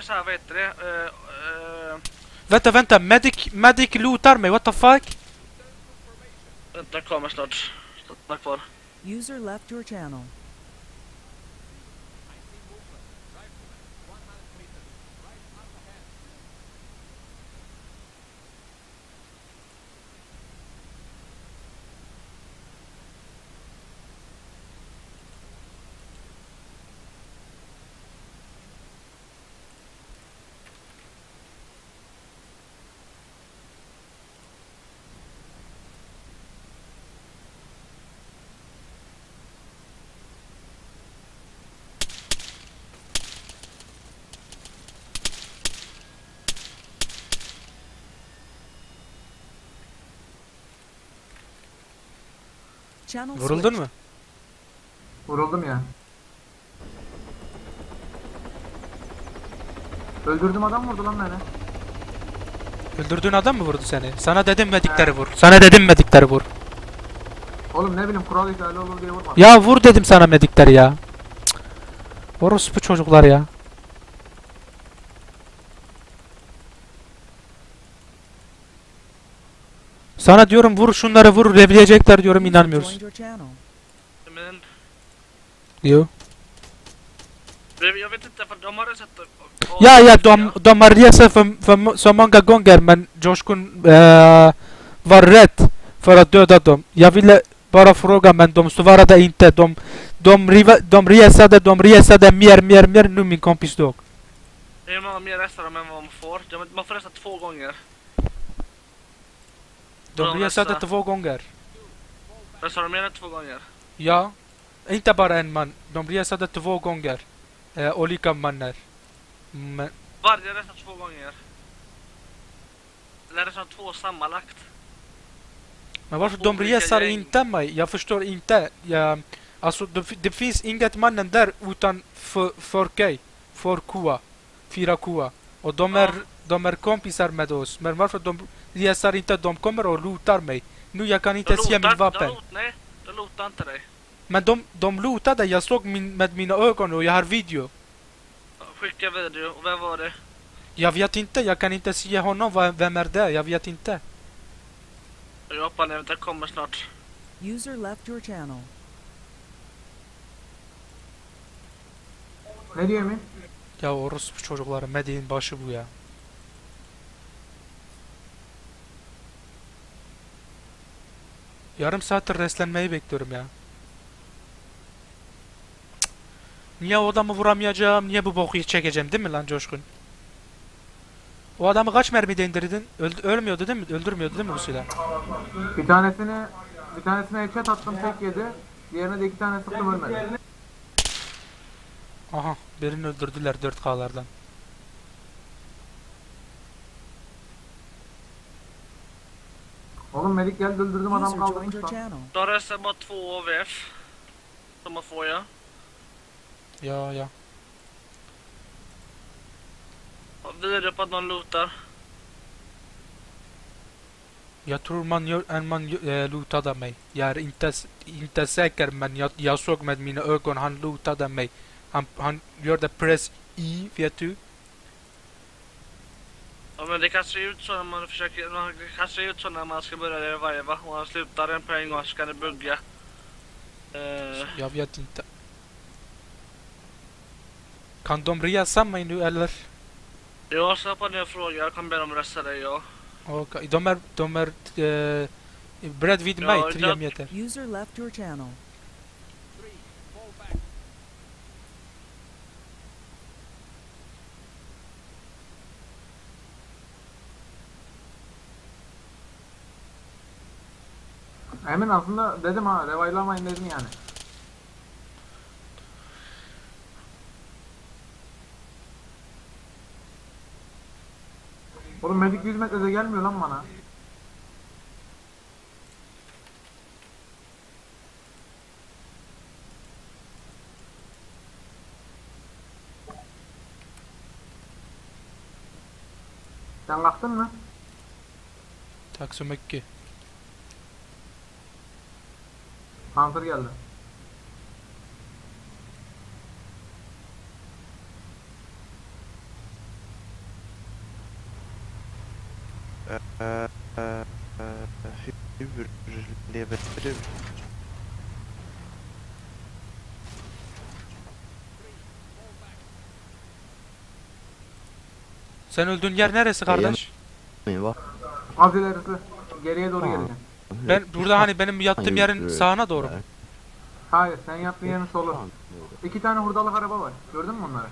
det så här, vad heter det? Vänta, medic lootar mig, what the fuck? Vänta, kommer snart. Stanna kvar. User left your channel. Channel Vuruldun switched. mu? Vuruldum ya. Öldürdüm adam vurdu lan beni. Öldürdüğün adam mı vurdu seni? Sana dedim medikleri vur. Sana dedim medikleri vur. Oğlum ne bileyim kural ihlali olur diye vurmadım. Ya vur dedim sana medikleri ya. Cık. Orospu çocuklar ya. Sana diyorum vur şunları vur revleyecekler diyorum User inanmıyorsun. joined your channel. Men... Yo. Jag vet inte, för de har ju sett... Ja, de har rest för så många gånger men Joshkun var rätt för att döda dem. Jag ville bara fråga men de svarade inte. De resade mer nu min kompis dog. Hur många mer restar de än vad man får? Man får resta 2 gånger. De resade 2 gånger. Restar de mer än 2 gånger? Ja, inte bara en man. De resade 2 gånger. Olika mannar. Men, Varje restar 2 gånger. Eller restar 2 sammanlagt. men varför de resar inte mig? Jag förstår inte. Alltså det finns inget mannen där utan för K. För Kua. 4 Kua. Och de är kompisar med oss. Men varför de resar inte? De kommer och lootar mig. Nu jag kan inte se min vapen. Nej, de lootar inte dig. Men de lootade. Jag såg med mina ögon och jag har video. Skicka video, och vem var det? Jag vet inte. Jag kan inte se honom. Vem är det? Jag vet inte. Jag hoppar ner, det kommer snart. User left your channel. Ne diyor Emin? Ya orospu çocukları Medi'nin başı bu ya. Yarım saattir reslenmeyi bekliyorum ya. Cık. Niye o adamı vuramayacağım? Niye bu boku çekeceğim değil mi lan Coşkun? O adamı kaç mermide indirdin? Ölmüyordu değil mi? Öldürmüyordu değil mi bu silah? Bir tanesine headshot attım tek yedi. Diğerine de 2 tane sıktım ölmedi. Aha birini öldürdüler 4K'lardan. Oğlum medik geldi öldürdüm adam User joined kaldırmış your lan. channel. De restar bara 2 AVF. Som man får, ja. Ya. Video på att någon lootar. Jag tror en man lootade mig. Jag är inte säker men jag såg med mina ögon han lootade mig. Han gjorde press I, vet du? Ja, men det kan se ut så när man försöker, det kan se ut så när man ska börja reviva. Och han slutar en på en gång så kan det bugga. Jag vet inte. Kan de resa mig nu eller? Jag ska på ner och fråga, jag kan be dem resta dig, ja. Okej, de är bredvid mig 3 meter. User left your channel. Emin aslında dedim ha revaylamayın dedim yani. Oğlum medik 100 metrede gelmiyor lan bana. Sen kalktın mı? Tack så mycket. Hunter geldi. Hur lever du? Sen öldüğün yer neresi kardeş? Va? Az ilerisi. Geriye doğru Aa. geleceksin. Ben burada hani benim yattığım yerin sağına doğru mu? Hayır, sen yattığın yerin solu. 2 tane hurdalık araba var. Gördün mü onları?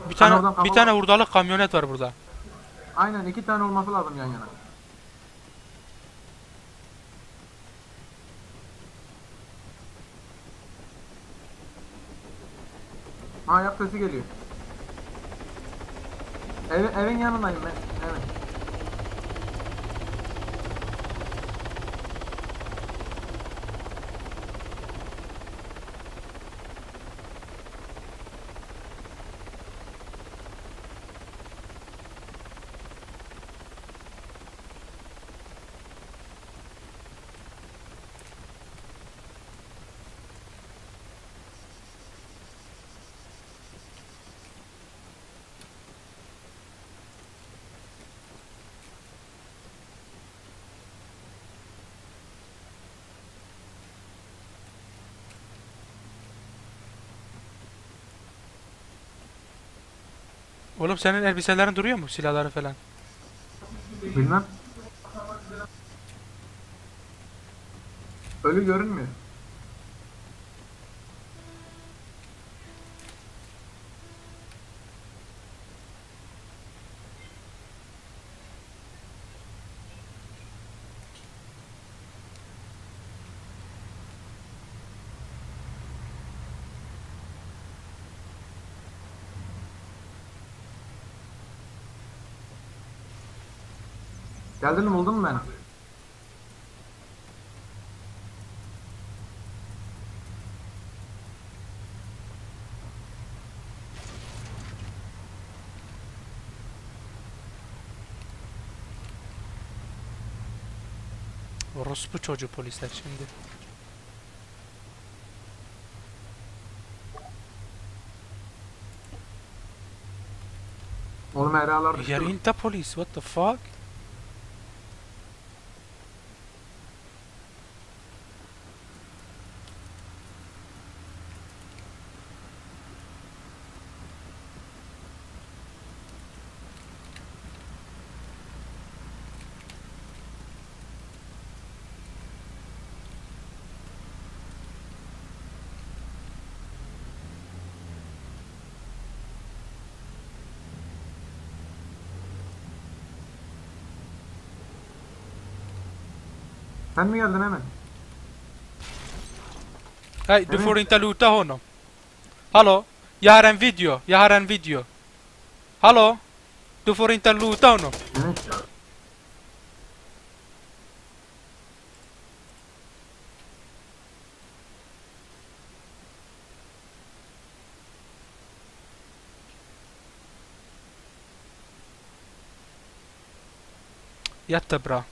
Bir oradan tane bir kafa- tane hurdalık kamyonet var burada. Aynen 2 tane olması lazım yan yana. Ayak sesi geliyor. Evin yanındayım ben. Evet. Oğlum senin elbiselerin duruyor mu? Silahları falan. Bilmem. Ölü görünmüyor. Geldin mi, buldun mu beni? Orospu çocuğu polisler şimdi. Oğlum eralar düştü. You're in the police, what the fuck? Sen mi geldin hemen? Hej, du Nej. får inte luta honom. Hallå? Jag har en video, jag har en video. Hallå? Du får inte luta honom. Evet. Jättebra.